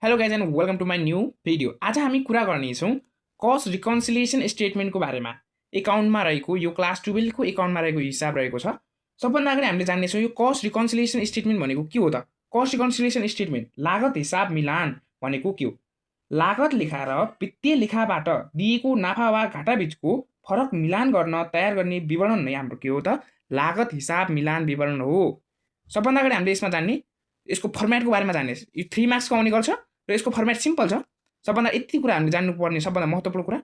Hello guys and welcome to my new video. आज हामी कुरा गर्नेछौँ कस्ट रिकन्सिलिएसन स्टेटमेन्टको बारेमा। एकाउन्टमा रहेको यो क्लास 12को एकाउन्टमा रहेको हिसाब रहेको छ। सबभन्दा अगाडि हामीले जान्नेछौँ यो कस्ट रिकन्सिलिएसन स्टेटमेन्ट भनेको के हो त? कस्ट रिकन्सिलिएसन स्टेटमेन्ट लागत हिसाब मिलान भनेको के हो? लागत लेखा र वित्तीय लेखाबाट दिएको नाफा वा घाटा बीचको फरक मिलान गर्न तयार गर्ने विवरण नै हाम्रो के हो त? लागत हिसाब मिलान विवरण हो। सबभन्दा अगाडि हामीले यसमा जान्ने यसको फर्मेटको बारेमा जान्ने। यो 3 मार्क्सको आउने गर्छ र यसको फर्मेट सिम्पल छ। सबभन्दा यति कुरा हामीले जान्नुपर्ने सबभन्दा महत्त्वपूर्ण कुरा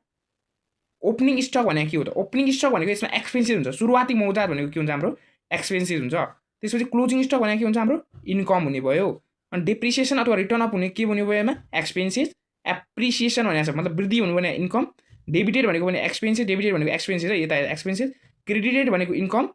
ओपनिङ स्टक भनेको के हो त? ओपनिङ स्टक भनेको यसमा एक्सपेन्सेस हुन्छ। सुरुवाती मौजात भनेको के हुन्छ? हाम्रो एक्सपेन्सेस हुन्छ। त्यसपछि क्लोजिङ स्टक भनेको के हुन्छ? हाम्रो इन्कम हुने भयो। अनि डेप्रिसिएसन अथवा रिटर्न अफ हुने के हुने भयो? यसमा एक्सपेन्सेस। एप्रिसिएसन भनेको छ मतलब वृद्धि हुनु भने इन्कम। डेबिटेड भनेको भने एक्सपेन्सेस, डेबिटेड भनेको एक्सपेन्सेस र यता एक्सपेन्सेस। क्रेडिटेड भनेको इन्कम।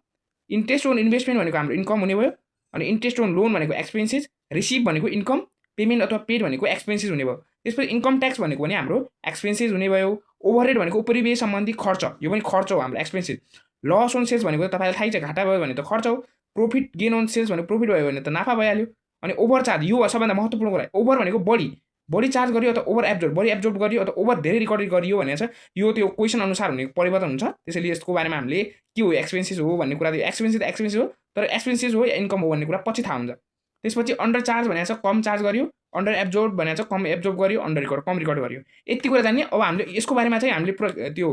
इन्ट्रेस्ट अन इन्भेस्टमेन्ट भनेको हाम्रो इन्कम हुने भयो। अनि इन्ट्रेस्ट अन लोन भनेको एक्सपेन्सेस। रिसिभ भनेको इन्कम। पेमेन्ट अथवा पेड भनेको एक्सपेन्सेस हुने भयो। त्यसपछि इन्कम ट्याक्स भनेको पनि हाम्रो एक्सपेन्सेस हुने भयो। ओभरहेड भनेको उपरिव्यय सम्बन्धी खर्च, यो पनि खर्च हो हाम्रो एक्सपेन्सेस। लस अन सेल्स भनेको तपाईँलाई थाहै छ, घाटा भयो भने त खर्च हो। प्रफिट गेन अन सेल्स भनेको प्रफिट भयो भने त नाफा भइहाल्यो। अनि ओभर चार्ज, यो सबभन्दा महत्त्वपूर्ण कुरा। ओभर भनेको बढी चार्ज गरियो अथवा ओभर एब्जोर्ब गरियो अथवा ओभर धेरै रिकर्डेड गरियो भनेको छ। यो त्यो क्वेसन अनुसार हुने परिवर्तन हुन्छ। त्यसैले यसको बारेमा हामीले के हो एक्सपेन्सेस हो भन्ने कुरा, एक्सपेन्सेस हो, तर एक्सपेन्सेस हो या इन्कम हो भन्ने कुरा पछि थाहा हुन्छ। त्यसपछि अन्डर चार्ज भनेको छ कम चार्ज गरियो, अन्डर एब्जोर्ब भनेको छ कम एब्जोर्ब गरियो, अन्डर रिकर्ड कम रिकर्ड गरियो। यति कुरा जान्ने। अब हामीले यसको बारेमा चाहिँ हामीले त्यो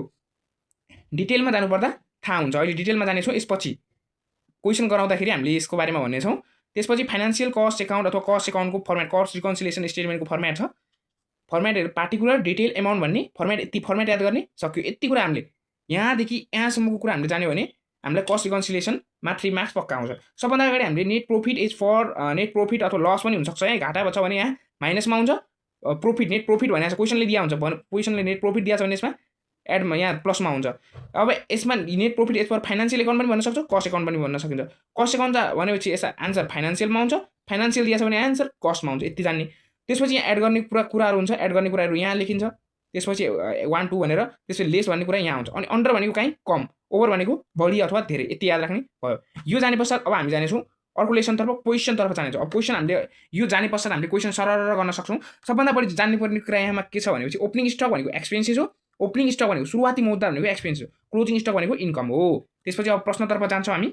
डिटेलमा जानुपर्दा थाहा हुन्छ। अहिले डिटेलमा जानेछौँ। यसपछि क्वेसन गराउँदाखेरि हामीले यसको बारेमा भन्नेछौँ। त्यसपछि फाइनेन्सियल कस्ट एकाउन्ट अथवा कस्ट एकाउन्टको फर्मेट, कस्ट रिकन्सिलिएसन स्टेटमेन्टको फर्मेट छ। फर्मेट पार्टिकुलर डिटेल एमाउन्ट भन्ने फर्मेट, यति फर्मेट याद गर्ने सक्यो। यति कुरा हामीले यहाँदेखि यहाँसम्मको कुरा हामीले जान्यो भने हामीलाई कस्ट रिकन्सिलिएसनमा 3 मार्क्स पक्का आउँछ। सबभन्दा अगाडि हामीले net profit as per net profit अथवा लस पनि हुनसक्छ। यहाँ घाटा छ भने यहाँ माइनसमा आउँछ। प्रफिट नेट प्रफिट भनेको क्वेसनले दिया हुन्छ, क्वेसनले नेट प्रफिट दिएको छ भने यसमा एडमा यहाँ प्लसमा हुन्छ। अब यसमा net profit as per financial account पनि भन्न सक्छ, कस्ट एकाउन्ट पनि भन्न सकिन्छ। कस्ट एकाउन्ट भनेपछि यसमा आन्सर फाइनेन्सियलमा आउँछ, फाइनेन्सियल दिएको छ भने आन्सर कस्टमा आउँछ। यति जान्ने। त्यसपछि यहाँ एड गर्ने कुराहरू हुन्छ। एड गर्ने कुराहरू यहाँ लेखिन्छ। त्यसपछि 1 2 भनेर, त्यसपछि लेस भन्ने कुरा यहाँ आउँछ। अनि अन्डर भनेको कहीँ कम, ओभर भनेको बढी अथवा धेरै। यति याद राख्ने भयो। यो जाने पश्चात अब हामी जानेछौँ अर्को लेसनतर्फ, क्वेसनतर्फ जानेछौँ। अब क्वेसन हामीले यो जाने पश्चात हामीले क्वेसन सरर गर्न सक्छौँ। सबभन्दा बढी जान्नुपर्ने कुरा यहाँमा के छ भनेपछि ओपनिङ स्टक भनेको एक्सपेन्सेस हो। ओपनिङ स्टक भनेको सुरुवाती मुद्दा भनेको एक्सपेन्स हो। क्लोजिङ स्टक भनेको इन्कम हो। त्यसपछि अब प्रश्नतर्फ जान्छौँ हामी।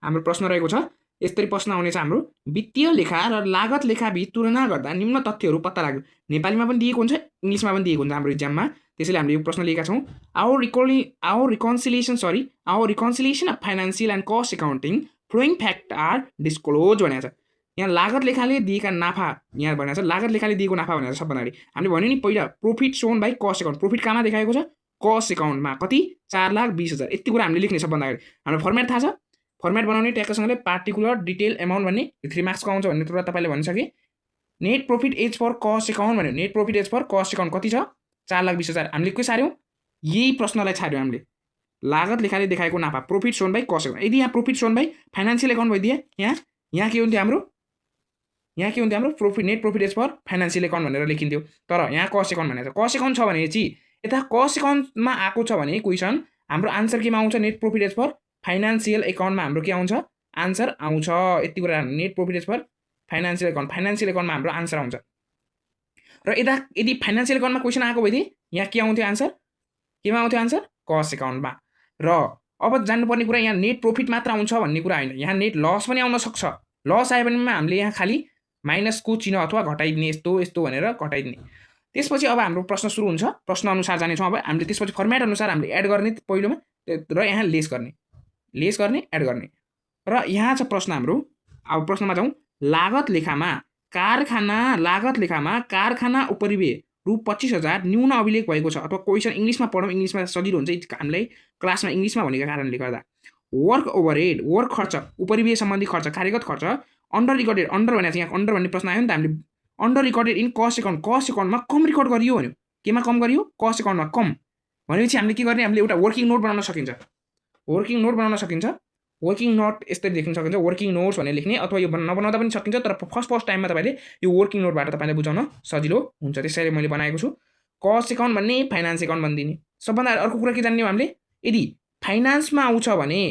हाम्रो प्रश्न रहेको छ यसरी प्रश्न आउनेछ हाम्रो, वित्तीय लेखा र लागत लेखा बीच तुलना गर्दा निम्न तथ्यहरू पत्ता लाग्यो। नेपालीमा पनि दिएको हुन्छ, इङ्ग्लिसमा पनि दिएको हुन्छ हाम्रो इक्जाममा। त्यसैले हामीले यो प्रश्न लिएका छौँ। Our reconciliation of financial and cost accounting following fact are disclose भनेको छ। यहाँ लागत लेखाले दिएका नाफा यहाँ भनेको छ। लागत लेखाले दिएको नाफा भनेको छ। सबभन्दा अगाडि हामीले भन्यो नि पहिला profit shown by cost account. Profit कहाँमा देखाएको छ? कस्ट एकाउन्टमा। कति? 4,20,000। यति कुरा हामीले लेख्ने। सबभन्दा अगाडि हाम्रो फर्मेट थाहा छ। फर्मेट बनाउने ट्याक्कसँगले पार्टिकुलर डिटेल एमाउन्ट भन्ने 3 मार्क्सको आउँछ भन्ने कुरा तपाईँले भनिसके। Net profit as per cost account भन्यो। Net profit as per cost account कति छ? 4,20,000। हामीले के सार्यौँ? यही प्रश्नलाई छाड्यौँ हामीले। लागत लेखाले देखाएको नाफा profit shown by cost account. यदि यहाँ profit shown by financial account भइदिए यहाँ के हुन्थ्यो हाम्रो? यहाँ के हुन्थ्यो हाम्रो? Profit net profit as per financial account भनेर लेखिन्थ्यो। तर यहाँ कस्ट एकाउन्ट भनेको छ। कस्ट एकाउन्ट छ भने चाहिँ यता कस्ट एकाउन्टमा आएको छ भने क्वेसन हाम्रो आन्सर केमा आउँछ? Net profit as per financial एकाउन्टमा हाम्रो के आउँछ? आन्सर आउँछ। यति कुरा net profit as per financial account, financial एकाउन्टमा हाम्रो आन्सर आउँछ। र यदि फाइनेन्सियल एकाउन्टमा क्वेसन आएको भइदिए यहाँ के आउँथ्यो आन्सर? केमा आउँथ्यो आन्सर? कस्ट एकाउन्टमा। र अब जान्नुपर्ने कुरा यहाँ नेट प्रफिट मात्र आउँछ भन्ने कुरा होइन, यहाँ नेट लस पनि आउन सक्छ। लस आयो भनेमा हामीले यहाँ खालि माइनसको चिन्ह अथवा घटाइदिने, यस्तो यस्तो भनेर घटाइदिने। त्यसपछि अब हाम्रो प्रश्न सुरु हुन्छ। प्रश्न अनुसार जानेछौँ। अब हामीले त्यसपछि फर्मेट अनुसार हामीले एड गर्ने पहिलोमा र यहाँ लेस गर्ने, एड गर्ने। र यहाँ छ प्रश्न हाम्रो। अब प्रश्नमा जाउँ। लागत लेखामा कारखाना उपरिव्यय रु 25,000 न्यून अभिलेख भएको छ। अथवा क्वेसन इङ्ग्लिसमा पढौँ, इङ्ग्लिसमा सजिलो हुन्छ हामीलाई क्लासमा इङ्ग्लिसमा भनेको कारणले गर्दा। वर्क ओभरहेड, वर्क खर्च, उपरिव्यय सम्बन्धी खर्च, कार्यगत खर्च अन्डर रिकर्डेड। अन्डर भनेको यहाँ अन्डर भन्ने प्रश्न आयो नि त। हामीले under recorded in cost account, cost एकाउन्टमा कम रिकर्ड गरियो भन्यो। केमा कम गरियो? कस्ट एकाउन्टमा कम भनेपछि हामीले के गर्ने? हामीले एउटा वर्किङ नोट बनाउन सकिन्छ। वर्किङ नोट यसरी लेख्न सकिन्छ। वर्किङ नोट्स भनेर लेख्ने, अथवा यो नबनाउँदा पनि सकिन्छ। तर फर्स्ट टाइममा तपाईँले यो वर्किङ नोटबाट तपाईँले बुझाउन सजिलो हुन्छ। त्यसैले मैले बनाएको छु। कस्ट एकाउन्ट भन्ने फाइनान्स एकाउन्ट भनिदिने। सबभन्दा अर्को कुरा के जान्ने हामीले? यदि फाइनान्समा आउँछ भने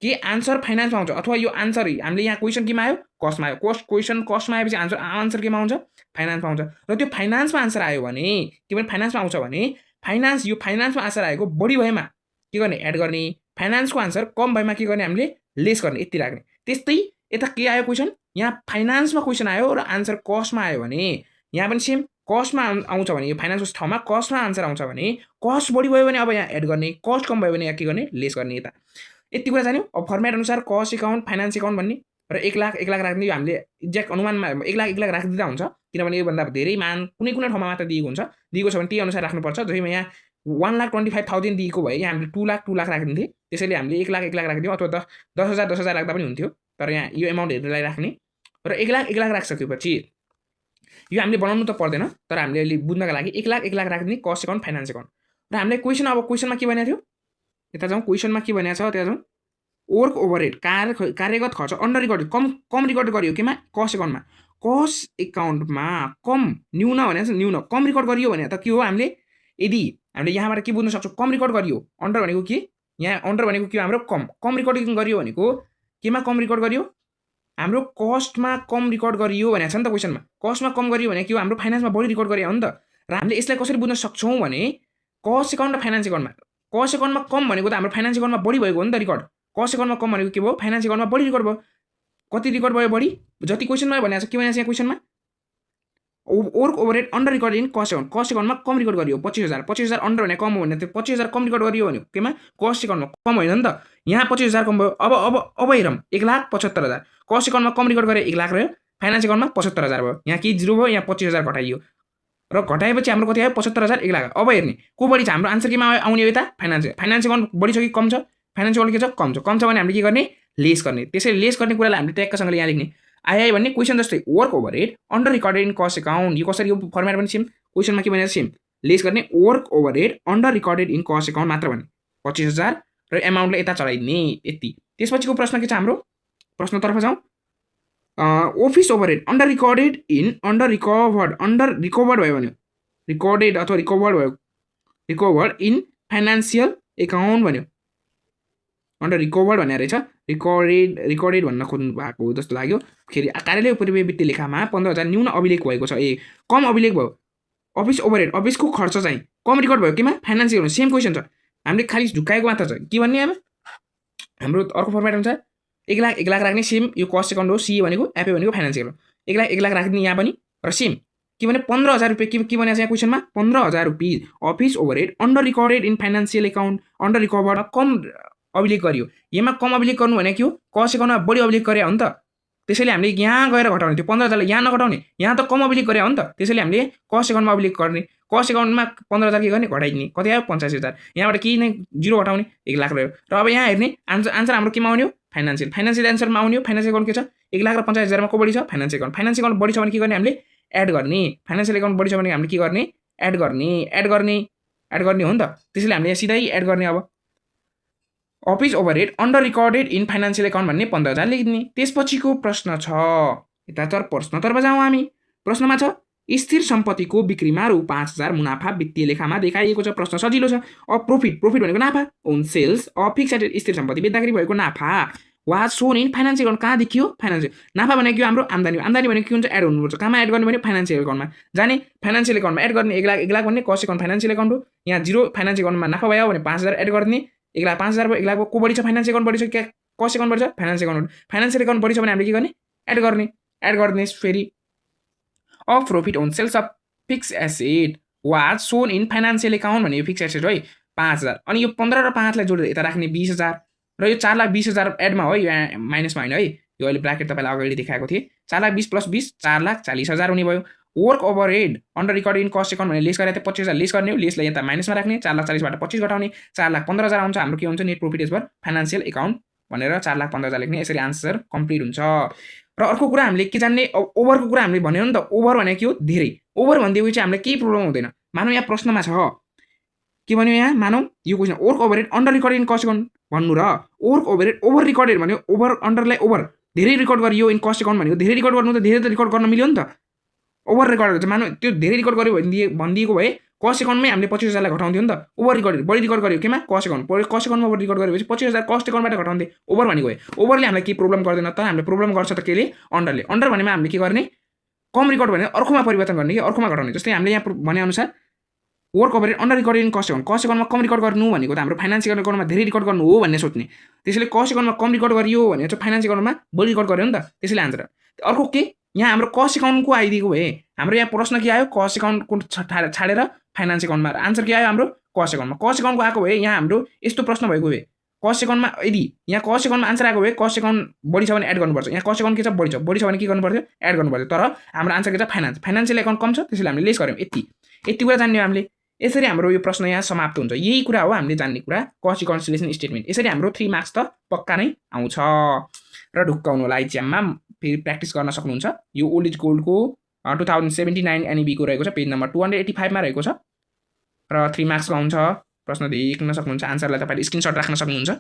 के आन्सर फाइनान्समा आउँछ अथवा यो आन्सर हामीले यहाँ क्वेसन केमा आयो कस्टमा आयो क्वेसन कस्टमा आएपछि आन्सर केमा आउँछ फाइनान्समा आउँछ र त्यो फाइनान्समा आन्सर आयो भने के भने फाइनान्समा आउँछ भने यो फाइनान्समा आन्सर आएको बढी भएमा के गर्ने एड गर्ने फाइनान्सको आन्सर कम भएमा के गर्ने हामीले लेस गर्ने यति राख्ने त्यस्तै यता के आयो क्वेसन यहाँ फाइनान्समा क्वेसन आयो र आन्सर कस्टमा आयो भने यहाँ पनि सेम कस्टमा आउँछ भने यो फाइनान्सको ठाउँमा कस्टमा आन्सर आउँछ भने कस्ट बढी भयो भने अब यहाँ एड गर्ने कस्ट कम भयो भने यहाँ के गर्ने लेस गर्ने यता यति कुरा जान्यौँ अब फर्मेट अनुसार कस्ट एकाउन्ट फाइनान्स एकाउन्ट भन्ने र 1 लाख राख्ने यो हामीले एक्ज्याक्ट अनुमानमा 1 लाख राखिदिँदा हुन्छ किनभने योभन्दा धेरै मान कुनै ठाउँमा मात्र दिएको हुन्छ दिएको छ भने त्यही अनुसार राख्नुपर्छ जसमा यहाँ 1,25,000 दिएको भए यहाँ हामीले 2 लाख राखिदिन्थे त्यसैले हामीले 1 लाख राखिदियौँ अथवा 10,000 राख्दा पनि हुन्थ्यो तर यहाँ यो एमाउन्ट हेरेरलाई राख्ने र 1 लाख राखिसकेपछि यो हामीले बनाउनु त पर्दैन तर हामीले अहिले बुझ्नका लागि 1 लाख राखिदिने कस्ट एकाउन्ट फाइनान्स एकाउन्ट र हामीले क्वेसनमा के भनेको थियो यता जाउँ क्वेसनमा के भनेको छ त्यहाँ जाउँ वर्क ओभरहेड कार्यगत खर्च अन्डर रिकर्ड कम रिकर्ड गरियो केमा कस्ट एकाउन्टमा कस्ट एकाउन्टमा कम न्यून भनेको छ न्यून कम रिकर्ड गरियो भने त के हो हामीले यदि हामीले यहाँबाट के बुझ्न सक्छौँ कम रिकर्ड गरियो अन्डर भनेको के यहाँ अन्डर भनेको के हो हाम्रो कम रिकर्डिङ गरियो भनेको केमा कम रिकर्ड गरियो हाम्रो कस्टमा कम रिकर्ड गरियो भनेको छ नि त क्वेसनमा कस्टमा कम गरियो भने के हो हाम्रो फाइनान्समा बढी रिकर्ड गरियो हो नि त र हामीले यसलाई कसरी बुझ्न सक्छौँ भने कस्ट एकाउन्ट र फाइनान्स एकाउन्टमा कस्ट एकाउन्टमा कम भनेको त हाम्रो फाइनान्स एकाउन्टमा बढी भएको हो नि त रिकर्ड कस्ट एकाउन्टमा कम भनेको के भयो फाइनान्स एकाउन्टमा बढी रिकर्ड भयो कति रिकर्ड भयो बढी जति क्वेसनमा भनेको छ के भनेको छ यहाँ क्वेसनमा work overhead under record in cost एकाउन्टमा कम रिकर्ड गरियो 25,000 अन्डर भने कम हो भने त्यो 25,000 कम रिकर्ड गरियो भने केमा कस्ट एकाउन्टमा कम होइन नि त यहाँ 25,000 कम भयो अब हेरौँ 1,75,000 कस्ट एकाउन्टमा कम रिकर्ड गरे 1 लाख रह्यो फाइनान्स एकाउन्टमा 75,000 भयो यहाँ के जिरो भयो यहाँ 25,000 घटाइयो र घटाएपछि हाम्रो कति आयो 75,000 1 लाख अब हेर्ने को बढी छ हाम्रो आन्सर केमा आउने यता फाइनान्स एकाउन्ट बढी छ कि कम छ फाइनान्स एकाउन्ट के छ कम छ भने हामीले के गर्ने लेस गर्ने त्यसैले लेस गर्ने कुरालाई हामीले ट्याक्कसँगले यहाँ लेख्ने आइआई भन्ने क्वेसन जस्तै work overhead under recorded in cost account यो कसरी यो फर्मेट पनि सेम क्वेसनमा के भनेको सेम लेस गर्ने work overhead under recorded in cost account मात्र भने 25,000 र एमाउन्टलाई यता चढाइदिने यति त्यसपछिको प्रश्न के छ हाम्रो प्रश्नतर्फ जाउँ अफिस ओभरहेड अन्डर रिकभर्ड भयो भने रिकर्डेड अथवा रिकभर्ड इन फाइनान्सियल एकाउन्ट भन्यो अन्डर रिकभर्ड भन्ने रहेछ रिकर्डेड भन्न खोज्नु भएको जस्तो लाग्यो फेरि कार्यालय पूर्वीय वित्तीय लेखामा 15,000 न्यून अभिलेख भएको छ कम अभिलेख भयो अफिस ओभरहेड अफिसको खर्च चाहिँ कम रिकर्ड भयो केमा फाइनान्स एकाउन्ट सेम क्वेसन छ हामीले खालि झुक्काएको मात्र छ के भन्ने अब हाम्रो अर्को फर्मेट अनुसार 1 लाख राख्ने सेम यो कस्ट एकाउन्ट हो सी भनेको एपए भनेको फाइनान्स एकाउन्ट 1 लाख राख्ने यहाँ पनि र सेम के भने 15,000 रुपियाँ के भनेको छ यहाँ क्वेसनमा 15,000 रुपियाँ office overhead under recorded in financial account under रिकभर्डमा कम अभिलेख गरियो यसमा कम अभिलेख गर्नु भने के हो कस्ट एकाउन्टमा बढी अभिलेख गरे हो नि त त्यसैले हामीले यहाँ गएर घटाउने त्यो 15,000 यहाँ नघटाउने यहाँ त कम अभिलेख गरे हो नि त त्यसैले हामीले कस्ट एकाउन्टमा अभिलेख गर्ने कस्ट एकाउन्टमा 15,000 के गर्ने घटाइदिने कति आयो 85,000 यहाँबाट केही नै जिरो घटाउने 1 लाख रह्यो र अब यहाँ हेर्ने आन्सर हाम्रो केमा आउने हो फाइनान्सियल एन्सरमा आउने हो फाइनान्स एकाउन्ट के छ 1 लाख र 85,000 मा को बढी छ फाइनान्स एकाउन्ट बढी छ भने के गर्ने हामीले एड गर्ने फाइनान्सियल एकाउन्ट बढी छ भने हामीले के गर्ने एड गर्ने हो नि त त्यसैले हामीले सिधै एड गर्ने अब office overhead under recorded in financial account भन्ने 15,000 लेखिदिने त्यसपछिको प्रश्न छ यतातर प्रश्नतर्फ जाउँ हामी प्रश्नमा छ स्थिर सम्पत्तिको बिक्रीमा रु 5,000 मुनाफा वित्तीय लेखामा देखाइएको छ प्रश्न सजिलो छ अब प्रॉफिट भनेको नाफा ओन सेल्स अफ फिक्स्ड स्थिर सम्पत्ति बेच्दाखेरि भएको नाफा was shown in financial account कहाँ देखियो फाइनान्सियल नाफा भनेको हाम्रो आम्दानी भनेको के हुन्छ एड हुनुपर्छ कहाँमा एड गर्ने भने फाइनान्सियल एकाउन्टमा जाने फाइनान्सियल एकाउन्टमा एड गर्ने 1 लाख भन्ने कस्ट एकाउन्ट फाइनान्सियल एकाउन्ट हो यहाँ जिरो फाइनान्सियल एकाउन्टमा नाफा भयो भने 5,000 एड गर्ने 1 लाख 5,000 भयो 1 लाख को बढी छ फाइनान्स एकाउन्ट बढी छ क्या कस्ट एकाउन्ट बढी छ फाइनान्सियल एकाउन्ट बढी छ भने हामीले के गर्ने एड गर्ने फेरि of profit on sales of fixed asset was shown in financial account भने यो फिक्स्ड एसेट है 5,000 अनि यो 15 र 5 लाई जोडेर यता राख्ने 20,000 र यो 4,20,000 एडमा हो यो माइनसमा हैन है यो अहिले ब्र्याकेट तपाईलाई अगाडि देखाएको थिए 4,20,000 प्लस 20 4,40,000 हुने भयो work overhead under record in cost account भने लेस गरेर 25,000 लेस गर्ने हो लेसलाई यता माइनसमा राख्ने 4,40,000 बाट 25 घटाउने 4,15,000 आउँछ हाम्रो के हुन्छ net profit is financial account भनेर 4,15,000 लेख्ने यसरी आन्सर कम्प्लिट हुन्छ र अर्को कुरा हामीले के जान्ने ओभरको कुरा हामीले भन्यो नि त ओभर भनेको के हो धेरै ओभर भन्दिएपछि हामीलाई केही प्रब्लम हुँदैन मानौ यहाँ प्रश्नमा छ के भन्यो यहाँ मानौ यो question work overhead under record in cost account भन्नु र वर्क ओभरहेड ओभर रिकर्डेड भन्यो ओभर अन्डरलाई ओभर धेरै रिकर्ड गरियो इन कस्ट एकाउन्ट भनेको धेरै रिकर्ड गर्नु त धेरै त रिकर्ड गर्न मिल्यो नि त ओभर रिकर्ड हुन्छ मानौ त्यो धेरै रिकर्ड गर्यो भनिदिएको भए कस्ट एकाउन्टमै हामीले 25,000लाई घटाउँथ्यो नि त, ओभर रिकर्ड बढी रिकर्ड गर्यो केमा कस्ट एकाउन्टमा ओभर रिकर्ड गरेपछि 25,000 कस्ट एकाउन्टबाट घटाउँदै ओभर भनेको हो। ओभरले हामीलाई के प्रब्लम गर्दैन त, हामीले प्रब्लम गर्छ त केले अन्डरले। अन्डर भनेमा हामीले के गर्ने कम रिकर्ड भने अर्कोमा परिवर्तन गर्ने कि अर्कोमा घटाउने। जस्तै हामीले यहाँ भने अनुसार work over under record in cost एकाउन्टमा कम रिकर्ड गर्नु भनेको त हाम्रो फाइनान्सियल एकाउन्टमा धेरै रिकर्ड गर्नु हो भन्ने सोच्ने। त्यसैले कस्ट एकाउन्टमा कम रिकर्ड गरियो भने चाहिँ फाइनान्सियल एकाउन्टमा बढी रिकर्ड गर्यो नि त, त्यसैले आन्सर। अर्को के यहाँ हाम्रो कस्ट एकाउन्टको आइदिएको भए हाम्रो यहाँ प्रश्न के आयो कस्ट एकाउन्टको छाडेर फाइनान्स एकाउन्टमा, आन्सर के आयो हाम्रो कस्ट एकाउन्टमा। कस्ट एकाउन्टको आएको भए यहाँ हाम्रो यस्तो प्रश्न भएको भए कस्ट एकाउन्टमा यदि यहाँ कस्ट एकाउन्टमा आन्सर आएको भए कस्ट एकाउन्ट बढी छ भने एड गर्नुपर्छ, यहाँ कस्ट एकाउन्ट के छ बढी छ भने के गर्नु पर्थ्यो एड गर्नु पर्थ्यो। तर हाम्रो आन्सर के छ फाइनान्सियल एकाउन्ट कम छ, त्यसैले हामीले लेस गऱ्यौँ। यति कुरा जान्ने हामीले। यसरी हाम्रो यो प्रश्न यहाँ समाप्त हुन्छ। यही कुरा हो हामीले जान्ने कुरा कस्ट रिकन्सिलिएसन स्टेटमेन्ट। यसरी हाम्रो 3 मार्क्स त पक्का नै आउँछ र ढुक्काउनु होला एक्जाममा, फेरि प्र्याक्टिस गर्न सक्नुहुन्छ। यो ओल्ड इज गोल्डको 2079 एनइबीको रहेको छ, पेज नम्बर 285 मा रहेको छ र 3 मार्क्सको आउँछ। प्रश्न देख्न सक्नुहुन्छ, आन्सरलाई तपाईँले स्क्रिनसट राख्न सक्नुहुन्छ।